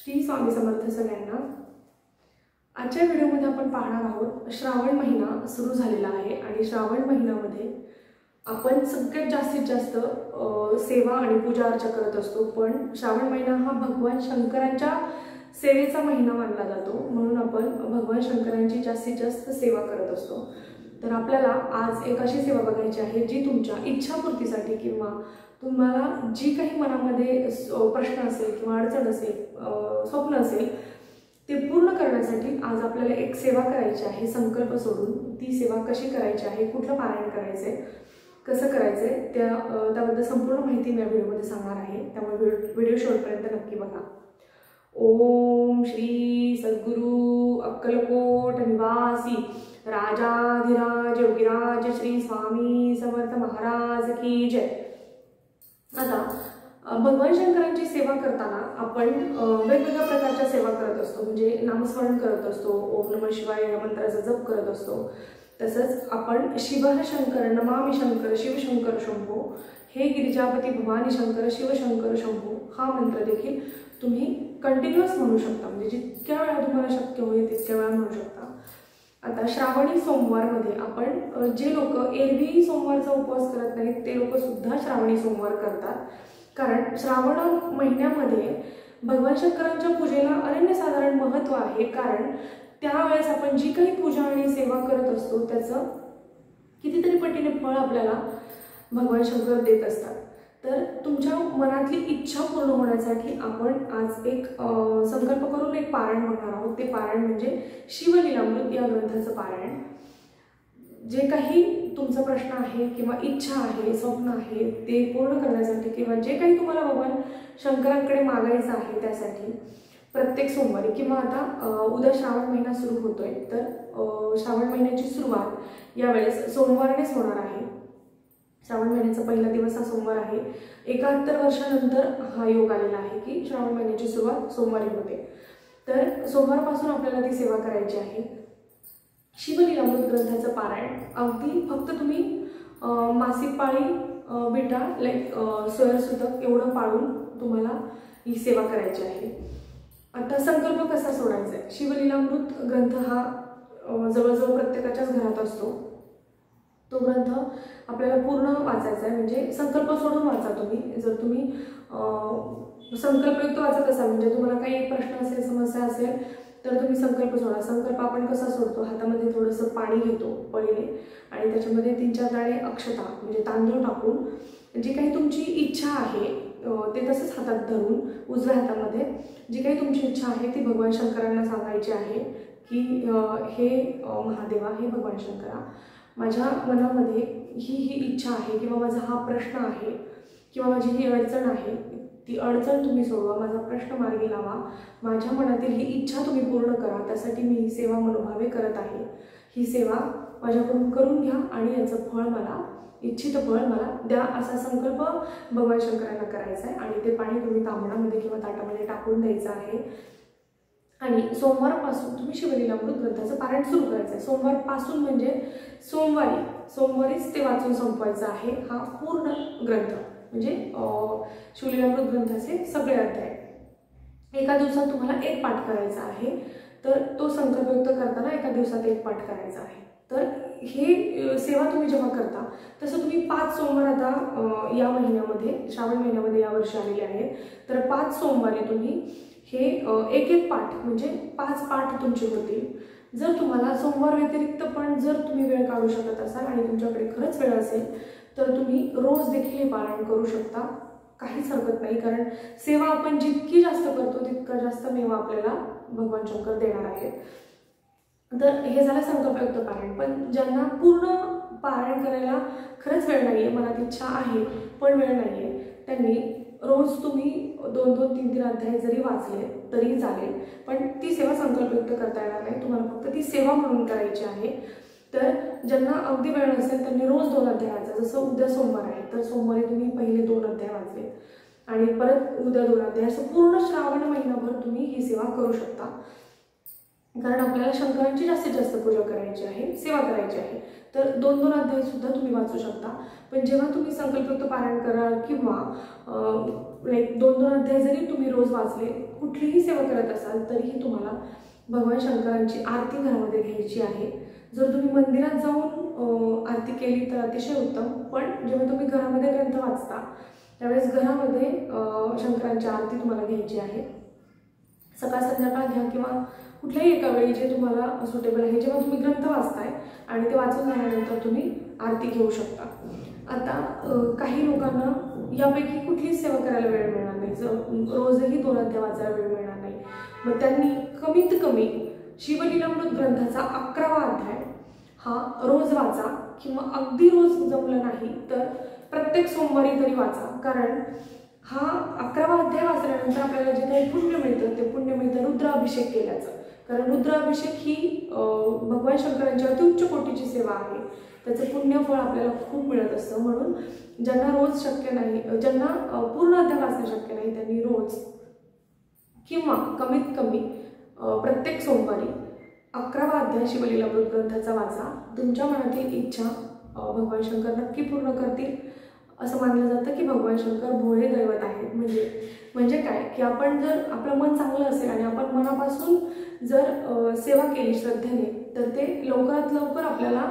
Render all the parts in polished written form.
श्री स्वामी समर्थ सगळ्यांना। आजच्या व्हिडिओमध्ये आपण पाहणार आहोत श्रावण महिना सुरू झालेला आहे आणि श्रावण महिन्यामध्ये आपण सगळ्यात जास्तीत जास्त सेवा आणि पूजा अर्चा करत असतो। पण श्रावण महिना हा भगवान शंकरांच्या सेवेचा महिना मानला जातो, म्हणून आपण भगवान शंकरांची जास्तीत जास्त सेवा करत असतो। तर आपल्याला आज एक अशी सेवा बघायची आहे जी तुमच्या इच्छापूर्तीसाठी किंवा तुम्हाला जी काही मनामध्ये प्रश्न असेल किंवा अडचण असेल, स्वप्न असेल, ते पूर्ण करण्यासाठी आज आपल्याला एक सेवा करायची आहे। संकल्प सोडून ती सेवा कशी करायची आहे, कुठलं पारायण करायचे, कसं करायचे त्याबद्दल संपूर्ण माहिती मी या व्हिडिओमध्ये सांगणार आहे, त्यामुळे व्हिडिओ शेवटपर्यंत नक्की बघा। ओम श्री सद्गुरु अक्कलकोट निवासी राजाधिराज योगीराज श्री स्वामी समर्थ महाराज की जय। आता भगवान शंकरांची सेवा करताना आपण वेगवेगळ्या प्रकारच्या सेवा करत असतो, म्हणजे नामस्मरण करत असतो, ओम नमः शिवाय या मंत्राचा जप करत असतो। तसंच आपण शिवहर शंकर, नमामि शंकर, शिवशंकर शंभो, हे गिरिजापती भवानी शंकर, शिवशंकर शंभो हा मंत्र देखील तुम्ही कंटिन्युअस म्हणू शकता, म्हणजे जितक्या वेळा तुम्हाला शक्य होईल तितक्या वेळा म्हणू शकता। आता श्रावणी सोमवारमध्ये आपण जे लोक एरवी सोमवारचा उपवास करत नाहीत ते लोक सुद्धा श्रावणी सोमवार करतात, कारण श्रावण महिन्यामध्ये भगवान शंकरांच्या पूजेला अनन्यसाधारण महत्त्व आहे। कारण त्यावेळेस आपण जी काही पूजा आणि सेवा करत असतो त्याचं कितीतरी पटीने फळ आपल्याला भगवान शंकर देत असतात। तर तुमच्या मनातली इच्छा पूर्ण होण्यासाठी आपण आज एक संकल्प करून एक पारायण म्हणणार आहोत। ते पारायण म्हणजे शिवलीलामृत या ग्रंथाचं पारायण। जे काही तुमचा प्रश्न आहे किंवा इच्छा आहे, स्वप्न आहे, ते पूर्ण करण्यासाठी किंवा जे काही तुम्हाला भगवान शंकरांकडे मागायचं आहे त्यासाठी प्रत्येक सोमवारी किंवा आता उद्या श्रावण महिना सुरू होतोय, तर श्रावण महिन्याची सुरुवात यावेळेस सोमवारनेच होणार आहे। श्रावण महिन्याचा पहिला दिवस हा सोमवार आहे। 71 वर्षानंतर हा योग आलेला आहे की श्रावण महिन्याची सुरुवात सोमवारी होते। तर सोमवारपासून आपल्याला ती सेवा करायची आहे। शिवलीलामृत ग्रंथाचं पारायण अगदी फक्त तुम्ही मासिक पाळी बेटा लाईक सोयरसुतक एवढं पाळून तुम्हाला ही सेवा करायची आहे। आता संकल्प कसा सोडायचा आहे? शिवलीलामृत ग्रंथ हा जवळजवळ प्रत्येकाच्याच घरात असतो। तो ग्रंथ आपल्याला पूर्ण वाचायचा आहे, म्हणजे संकल्प सोडून वाचा तुम्ही। जर तुम्ही संकल्पयुक्त वाचत असाल, म्हणजे तुम्हाला काही प्रश्न असेल, समस्या असेल, तर तुम्ही संकल्प सोडा। संकल्प आपण कसा सोडतो? हातामध्ये थोडंसं पाणी घेतो पळीने आणि त्याच्यामध्ये 3-4 दाणे अक्षता म्हणजे तांदूळ टाकून जी काही तुमची इच्छा आहे ते तसंच हातात धरून उजव्या हातामध्ये जी काही तुमची इच्छा आहे ती भगवान शंकरांना सांगायची आहे की हे महादेवा, हे भगवान शंकरा, माझ्या मनामध्ये ही इच्छा आहे किंवा माझा हा प्रश्न आहे किंवा माझी ही अडचण आहे, ती अडचण तुम्ही सोडवा, माझा प्रश्न मार्गी लावा, माझ्या मनातील ही इच्छा तुम्ही पूर्ण करा, त्यासाठी मी ही सेवा मनोभावे करत आहे। ही सेवा माझ्याकडून करून घ्या आणि याचं फळ मला, इच्छित फळ मला द्या, असा संकल्प भगवान शंकरांना करायचा आहे। आणि ते पाणी तुम्ही तांबणामध्ये किंवा ताटामध्ये टाकून द्यायचं आहे आणि सोमवारपासून तुम्ही शिवलीलामृत ग्रंथाचं पारायण सुरू करायचं आहे। सोमवारपासून म्हणजे सोमवारीच ते वाचून संपवायचं आहे हा पूर्ण ग्रंथ, म्हणजे शिवलीलामृत ग्रंथाचे सगळे अध्याय। एका दिवसात तुम्हाला एक पाठ करायचा आहे, तर तो संकल्पयुक्त करताना एका दिवसात एक पाठ करायचा आहे। तर हे सेवा तुम्ही जेव्हा करता तसं तुम्ही 5 सोमवार आता या महिन्यामध्ये, श्रावण महिन्यामध्ये यावर्षी आलेले आहेत, तर 5 सोमवारी तुम्ही हे एक पाठ म्हणजे 5 पाठ तुमचे होतील। जर तुम्हाला सोमवार व्यतिरिक्त पण जर तुम्ही वेळ काढू शकत असाल आणि तुमच्याकडे खरंच वेळ असेल तर तुम्ही रोज देखील हे पारायण करू शकता, काहीच हरकत नाही। कारण सेवा आपण जितकी जास्त करतो तितका जास्त मेवा आपल्याला भगवान शंकर देणार आहेत। तर हे झालं संकल्पयुक्त पारायण। पण ज्यांना पूर्ण पारायण करायला खरंच वेळ नाहीये, मनात इच्छा आहे पण वेळ नाहीये, त्यांनी रोज तुम्ही 2-2, 3-3 अध्याय जरी वाचले तरी चालेल, पण ती सेवा संकल्पयुक्त करता येणार नाही, तुम्हाला फक्त ती सेवा म्हणून करायची आहे। तर ज्यांना अगदी वेळ नसेल त्यांनी रोज 2 अध्याय वाचा। जसं उद्या सोमवार आहे तर सोमवारी तुम्ही पहिले 2 अध्याय वाचले आणि परत उद्या 2 अध्याय, असं पूर्ण श्रावण महिनाभर तुम्ही ही सेवा करू शकता। कारण आपल्याला शंकरांची जास्तीत जास्त पूजा करायची आहे, सेवा करायची आहे, तर 2-2 अध्याय सुद्धा तुम्ही वाचू शकता। पण जेव्हा तुम्ही संकल्पयुक्त पारायण कराल किंवा लाईक 2-2 अध्याय जरी तुम्ही रोज वाचले कुठलीही सेवा करत असाल तरीही तुम्हाला भगवान शंकरांची आरती घरामध्ये घ्यायची आहे. जर तुम्ही मंदिरात जाऊन आरती केली तर अतिशय उत्तम, पण जेव्हा तुम्ही घरामध्ये ग्रंथ वाचता त्यावेळेस घरामध्ये शंकरांची आरती तुम्हाला घ्यायची आहे. सकाळ संध्याकाळ घ्या किंवा कुठल्याही एका वेळी जे तुम्हाला सुटेबल आहे. जेव्हा तुम्ही ग्रंथ वाचताय आणि ते वाचून झाल्यानंतर तुम्ही आरती घेऊ शकता. आता काही लोकांना यापैकी कुठलीच सेवा करायला वेळ मिळणार नाही, रोजही 2 अध्याय वाचायला वेळ मिळणार नाही. मग त्यांनी कमीत कमी शिवलीलामृत ग्रंथाचा 11वा अध्याय हा रोज वाचा, किंवा अगदी रोज जमलं नाही तर प्रत्येक सोमवारी तरी वाचा. कारण हा 11वा अध्याय वाचल्यानंतर आपल्याला जे काही पुण्य मिळतं ते पुण्य मिळतं रुद्राभिषेक केल्याचं. कारण रुद्राभिषेक ही भगवान शंकरांची अत्युच्च कोटीची सेवा आहे. त्याचं पुण्यफळ आपल्याला खूप मिळत असतं. म्हणून ज्यांना रोज शक्य नाही, ज्यांना पूर्ण अध्याय वाचणं शक्य नाही, त्यांनी रोज किंवा कमीत कमी प्रत्येक सोमवारी 11वा अध्याय शिवलीलामृत ग्रंथाचा वाचा. तुमच्या मनातील इच्छा भगवान शंकर नक्की पूर्ण करतील. असं मानलं जातं की भगवान शंकर भोळे दैवत आहेत. म्हणजे काय की आपण जर आपलं मन चांगलं असेल आणि आपण मनापासून जर सेवा केली श्रद्धेने तर ते लवकरात लवकर आपल्याला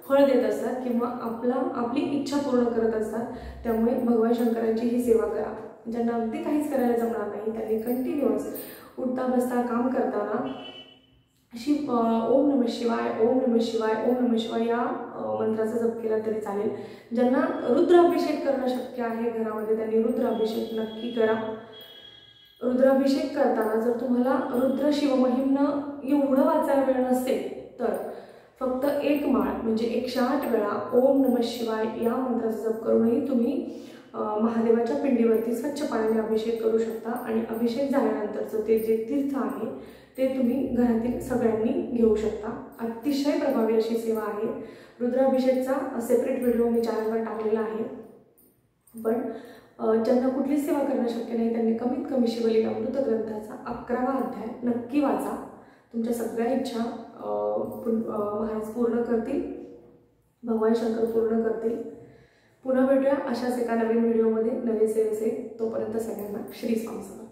फळ देत असतात किंवा आपली इच्छा पूर्ण करत असतात. त्यामुळे भगवान शंकरांची ही सेवा करा. ज्यांना अगदी काहीच करायला जमणार नाही त्यांनी कंटिन्युअस उठता बसता काम करताना ओम नमः शिवाय, ओम नमः शिवाय, ओम नमः शिवाय या मंत्राचा जप केला तरी चालेल. ज्यांना रुद्राभिषेक करणं शक्य आहे घरामध्ये त्यांनी रुद्राभिषेक नक्की करा. रुद्राभिषेक करताना जर तुम्हाला रुद्र शिवमहिम्न एवढं वाचायला वेळ नसेल तर फक्त 1 माळ म्हणजे 108 वेळा ओम नमः शिवाय या मंत्राचा जप करूनही तुम्ही महादेवाच्या पिंडीवरती स्वच्छ पाण्याने अभिषेक करू शकता. आणि अभिषेक झाल्यानंतरचं ते जे तीर्थ आहे ते तुम्ही घरातील सगळ्यांनी घेऊ शकता. अतिशय प्रभावी अशी सेवा आहे. रुद्राभिषेकचा सेपरेट व्हिडिओ मी चॅनलवर टाकलेला आहे. पण ज्यांना कुठलीच सेवा करणं शक्य नाही त्यांनी कमीत कमी शिवलीलामृत ग्रंथाचा 11वा अध्याय नक्की वाचा. तुमच्या सगळ्या इच्छा महाराज पूर्ण करतील, भगवान शंकर पूर्ण करतील. पुन्हा भेटूया अशाच एका नवीन व्हिडिओमध्ये नवीन सेवेचे. तोपर्यंत सगळ्यांना श्री स्वामी समर्थ.